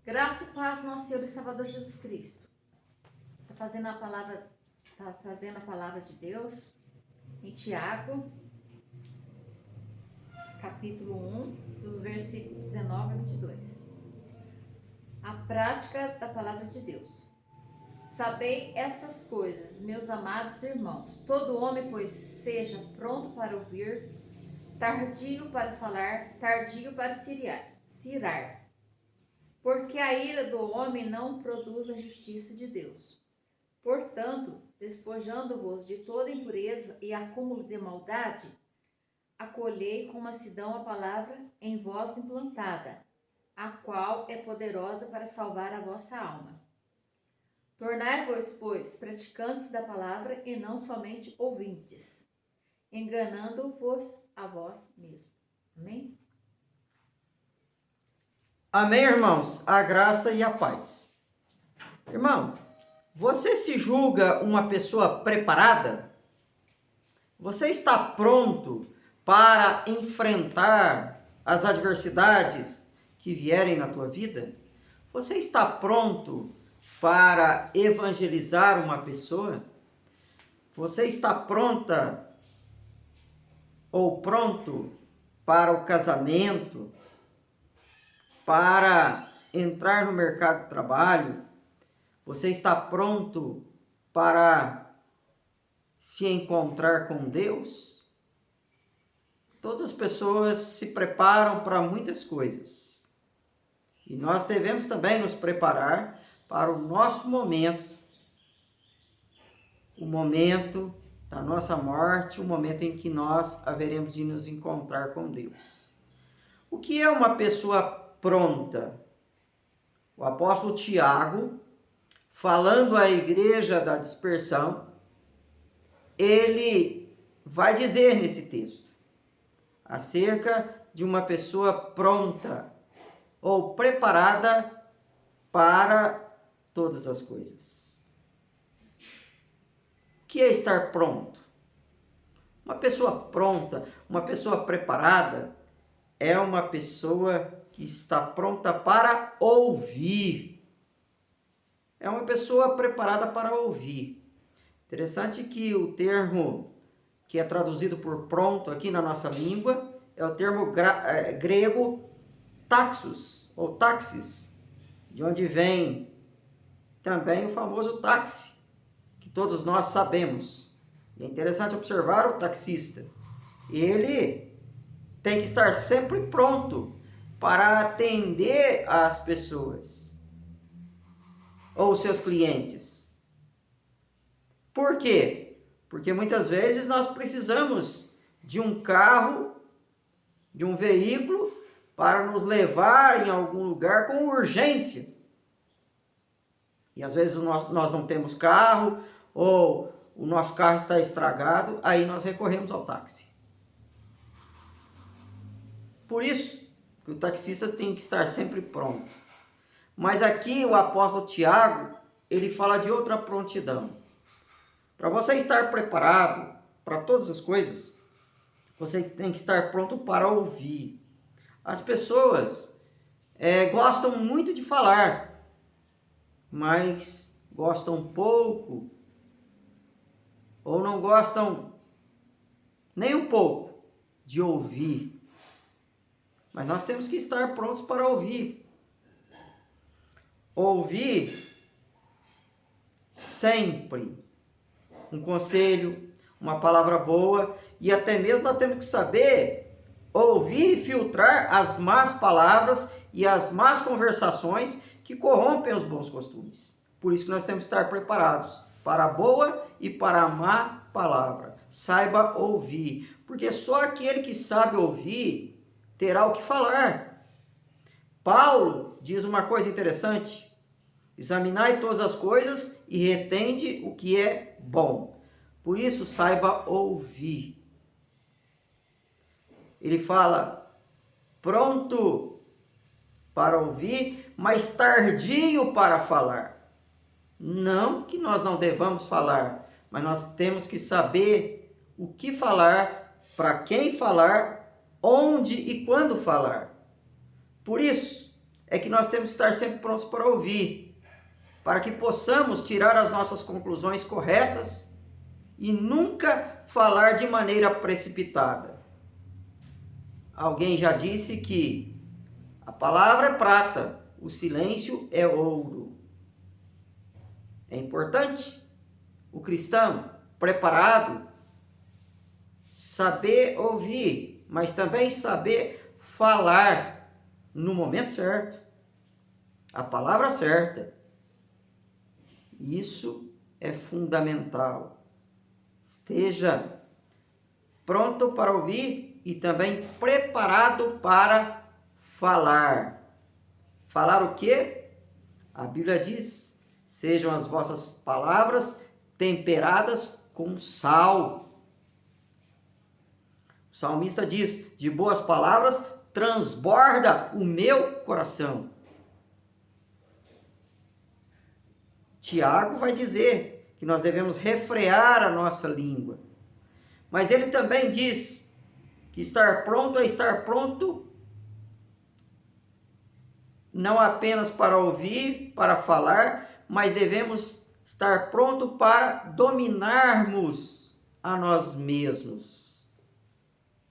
Graça e paz, nosso Senhor e Salvador Jesus Cristo. Tá trazendo a palavra de Deus em Tiago, capítulo 1, dos versículos 19 a 22. A prática da palavra de Deus. Sabei essas coisas, meus amados irmãos. Todo homem, pois, seja pronto para ouvir, tardio para falar, tardio para cirar. Porque a ira do homem não produz a justiça de Deus. Portanto, despojando-vos de toda impureza e acúmulo de maldade, acolhei com mansidão a palavra em vós implantada, a qual é poderosa para salvar a vossa alma. Tornai-vos, pois, praticantes da palavra e não somente ouvintes, enganando-vos a vós mesmos. Amém? Amém, irmãos? A graça e a paz. Irmão, você se julga uma pessoa preparada? Você está pronto para enfrentar as adversidades que vierem na tua vida? Você está pronto para evangelizar uma pessoa? Você está pronta ou pronto para o casamento? Para entrar no mercado de trabalho? Você está pronto para se encontrar com Deus? Todas as pessoas se preparam para muitas coisas. E nós devemos também nos preparar para o nosso momento, o momento da nossa morte, o momento em que nós haveremos de nos encontrar com Deus. O que é uma pessoa pronta? O apóstolo Tiago, falando à igreja da dispersão, ele vai dizer nesse texto acerca de uma pessoa pronta ou preparada para todas as coisas. O que é estar pronto? Uma pessoa pronta, uma pessoa preparada, é uma pessoa que está pronta para ouvir. É uma pessoa preparada para ouvir. Interessante que o termo que é traduzido por pronto aqui na nossa língua é o termo grego taxos, ou taxis, de onde vem também o famoso táxi, que todos nós sabemos. É interessante observar o taxista. Ele tem que estar sempre pronto para atender as pessoas ou seus clientes. Por quê? Porque muitas vezes nós precisamos de um carro, de um veículo para nos levar em algum lugar com urgência. E às vezes nós não temos carro ou o nosso carro está estragado, aí nós recorremos ao táxi. Por isso que o taxista tem que estar sempre pronto. Mas aqui o apóstolo Tiago, ele fala de outra prontidão. Para você estar preparado para todas as coisas, você tem que estar pronto para ouvir. As pessoas gostam muito de falar, mas gostam pouco, ou não gostam nem um pouco de ouvir. Mas nós temos que estar prontos para ouvir. Ouvir sempre um conselho, uma palavra boa, e até mesmo nós temos que saber ouvir e filtrar as más palavras e as más conversações que corrompem os bons costumes. Por isso que nós temos que estar preparados para a boa e para a má palavra. Saiba ouvir, porque só aquele que sabe ouvir terá o que falar. Paulo diz uma coisa interessante: examinai todas as coisas e retende o que é bom. Por isso, saiba ouvir. Ele fala, pronto para ouvir, mas tardio para falar. Não que nós não devamos falar, mas nós temos que saber o que falar, para quem falar, onde e quando falar. Por isso, é que nós temos que estar sempre prontos para ouvir, para que possamos tirar as nossas conclusões corretas e nunca falar de maneira precipitada. Alguém já disse que a palavra é prata, o silêncio é ouro. É importante o cristão preparado saber ouvir, mas também saber falar no momento certo, a palavra certa. Isso é fundamental. Esteja pronto para ouvir e também preparado para falar. Falar o quê? A Bíblia diz: sejam as vossas palavras temperadas com sal. O salmista diz: de boas palavras transborda o meu coração. Tiago vai dizer que nós devemos refrear a nossa língua. Mas ele também diz que estar pronto é estar pronto não apenas para ouvir, para falar, mas devemos estar pronto para dominarmos a nós mesmos.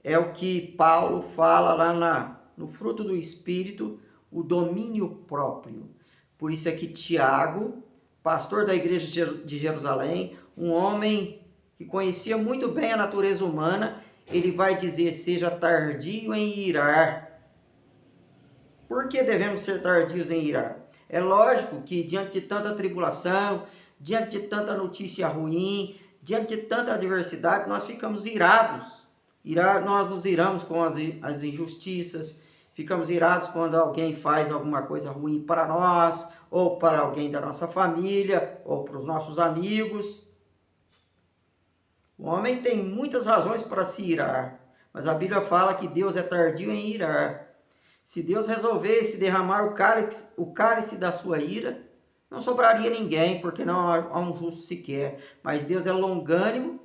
É o que Paulo fala lá no fruto do Espírito, o domínio próprio. Por isso é que Tiago, pastor da igreja de Jerusalém, um homem que conhecia muito bem a natureza humana, ele vai dizer: seja tardio em irar. Por que devemos ser tardios em irar? É lógico que diante de tanta tribulação, diante de tanta notícia ruim, diante de tanta adversidade, nós ficamos irados. Nós nos iramos com as injustiças, ficamos irados quando alguém faz alguma coisa ruim para nós, ou para alguém da nossa família, ou para os nossos amigos. O homem tem muitas razões para se irar, mas a Bíblia fala que Deus é tardio em irar. Se Deus resolvesse derramar o cálice da sua ira, não sobraria ninguém, porque não há um justo sequer. Mas Deus é longânimo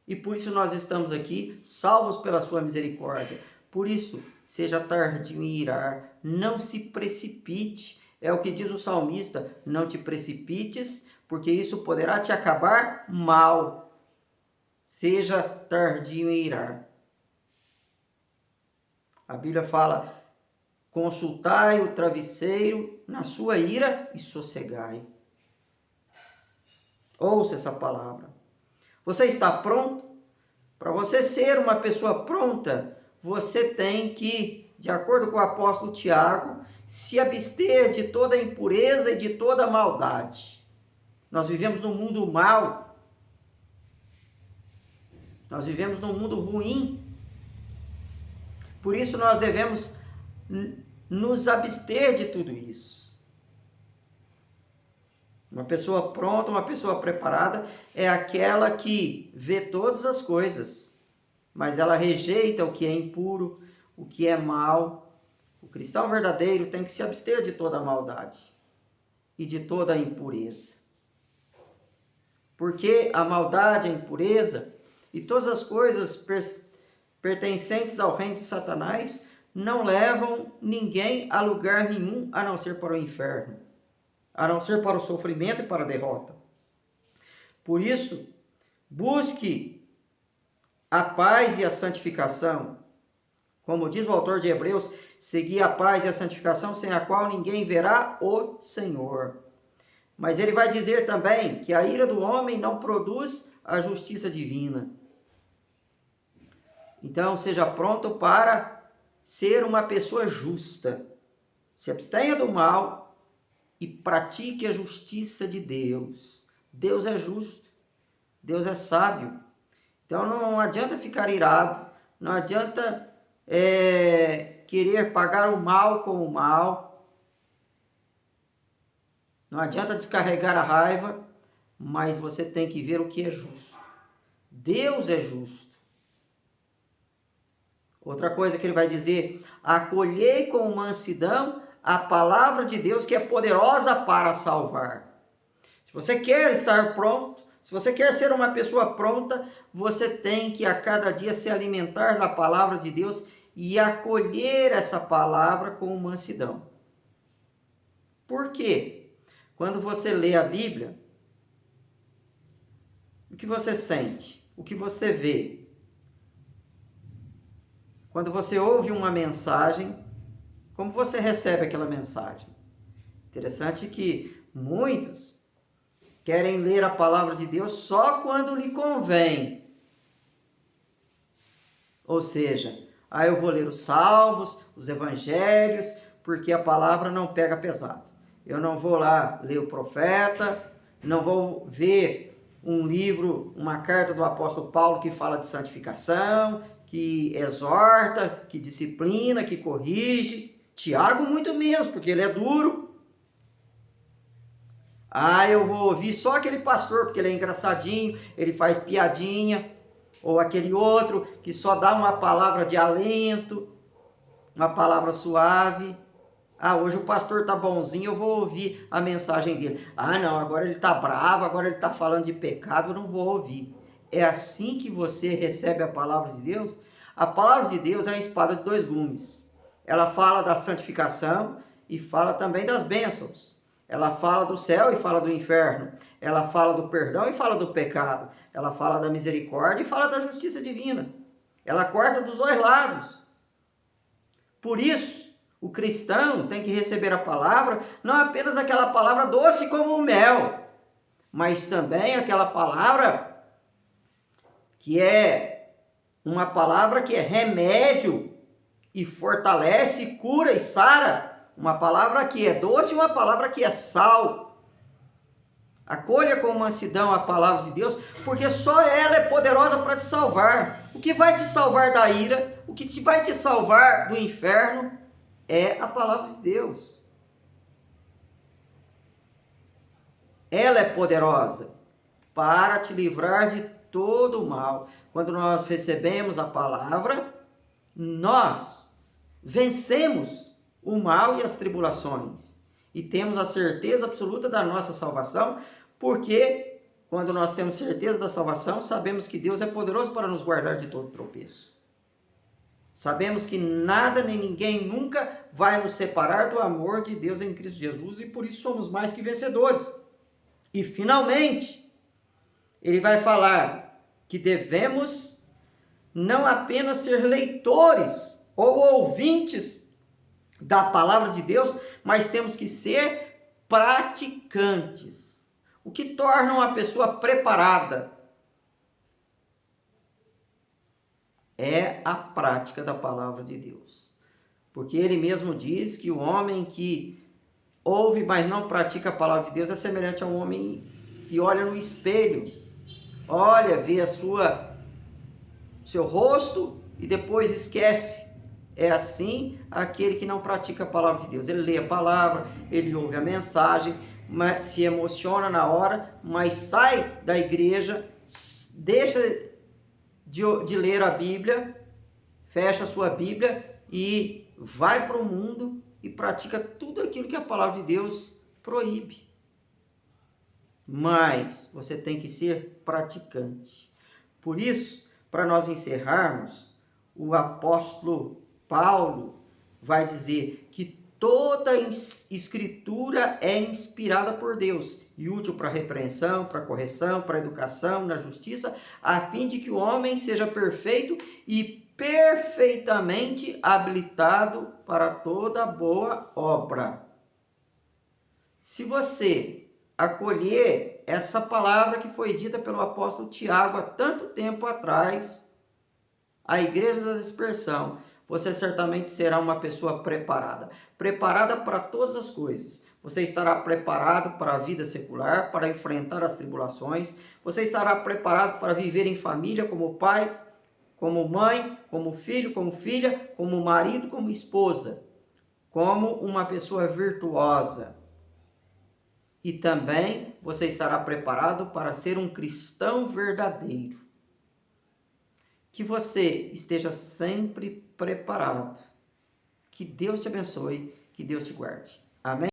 e por isso nós estamos aqui, salvos pela sua misericórdia. Por isso, seja tardio em irar, não se precipite. É o que diz o salmista: não te precipites, porque isso poderá te acabar mal. Seja tardio em irar. A Bíblia fala: consultai o travesseiro na sua ira e sossegai. Ouça essa palavra. Você está pronto? Para você ser uma pessoa pronta, você tem que, de acordo com o apóstolo Tiago, se abster de toda impureza e de toda maldade. Nós vivemos num mundo mau. Nós vivemos num mundo ruim. Por isso nós devemos nos abster de tudo isso. Uma pessoa pronta, uma pessoa preparada é aquela que vê todas as coisas, mas ela rejeita o que é impuro, o que é mal. O cristão verdadeiro tem que se abster de toda a maldade e de toda a impureza. Porque a maldade, a impureza e todas as coisas pertencentes ao reino de Satanás não levam ninguém a lugar nenhum a não ser para o inferno, a não ser para o sofrimento e para a derrota. Por isso, busque a paz e a santificação. Como diz o autor de Hebreus: segui a paz e a santificação, sem a qual ninguém verá o Senhor. Mas ele vai dizer também que a ira do homem não produz a justiça divina. Então, seja pronto para ser uma pessoa justa. Se abstenha do mal e pratique a justiça de Deus. Deus é justo. Deus é sábio. Então não adianta ficar irado. Não adianta querer pagar o mal com o mal. Não adianta descarregar a raiva. Mas você tem que ver o que é justo. Deus é justo. Outra coisa que ele vai dizer: acolhei com mansidão a palavra de Deus, que é poderosa para salvar. Se você quer estar pronto, se você quer ser uma pessoa pronta, você tem que a cada dia se alimentar da palavra de Deus e acolher essa palavra com mansidão. Por quê? Quando você lê a Bíblia, o que você sente? O que você vê? Quando você ouve uma mensagem, como você recebe aquela mensagem? Interessante que muitos querem ler a palavra de Deus só quando lhe convém. Ou seja, eu vou ler os salmos, os evangelhos, porque a palavra não pega pesado. Eu não vou lá ler o profeta, não vou ver um livro, uma carta do apóstolo Paulo que fala de santificação, que exorta, que disciplina, que corrige. Tiago muito menos, porque ele é duro. Eu vou ouvir só aquele pastor, porque ele é engraçadinho, ele faz piadinha. Ou aquele outro que só dá uma palavra de alento, uma palavra suave. Hoje o pastor tá bonzinho, eu vou ouvir a mensagem dele. Não, agora ele tá bravo, agora ele tá falando de pecado, eu não vou ouvir. É assim que você recebe a palavra de Deus? A palavra de Deus é uma espada de dois gumes. Ela fala da santificação e fala também das bênçãos. Ela fala do céu e fala do inferno. Ela fala do perdão e fala do pecado. Ela fala da misericórdia e fala da justiça divina. Ela corta dos dois lados. Por isso, o cristão tem que receber a palavra, não apenas aquela palavra doce como o mel, mas também aquela palavra que é uma palavra que é remédio e fortalece, cura e sara. Uma palavra que é doce e uma palavra que é sal. Acolha com mansidão a palavra de Deus, porque só ela é poderosa para te salvar. O que vai te salvar da ira, o que vai te salvar do inferno é a palavra de Deus. Ela é poderosa para te livrar de todo o mal. Quando nós recebemos a palavra, nós vencemos o mal e as tribulações. E temos a certeza absoluta da nossa salvação, porque quando nós temos certeza da salvação, sabemos que Deus é poderoso para nos guardar de todo tropeço. Sabemos que nada nem ninguém nunca vai nos separar do amor de Deus em Cristo Jesus, e por isso somos mais que vencedores. E finalmente, ele vai falar que devemos não apenas ser leitores ou ouvintes da palavra de Deus, mas temos que ser praticantes. O que torna uma pessoa preparada é a prática da palavra de Deus. Porque ele mesmo diz que o homem que ouve, mas não pratica a palavra de Deus é semelhante a um homem que olha no espelho, vê seu rosto e depois esquece. É assim aquele que não pratica a palavra de Deus. Ele lê a palavra, ele ouve a mensagem, se emociona na hora, mas sai da igreja, deixa de ler a Bíblia, fecha a sua Bíblia e vai para o mundo e pratica tudo aquilo que a palavra de Deus proíbe. Mas você tem que ser praticante. Por isso, para nós encerrarmos, o apóstolo Paulo vai dizer que toda escritura é inspirada por Deus e útil para repreensão, para correção, para educação, na justiça, a fim de que o homem seja perfeito e perfeitamente habilitado para toda boa obra. Se você acolher essa palavra que foi dita pelo apóstolo Tiago há tanto tempo atrás, a igreja da dispersão, você certamente será uma pessoa preparada. Preparada para todas as coisas. Você estará preparado para a vida secular, para enfrentar as tribulações. Você estará preparado para viver em família como pai, como mãe, como filho, como filha, como marido, como esposa. Como uma pessoa virtuosa. E também você estará preparado para ser um cristão verdadeiro. Que você esteja sempre preparado. Que Deus te abençoe, que Deus te guarde. Amém?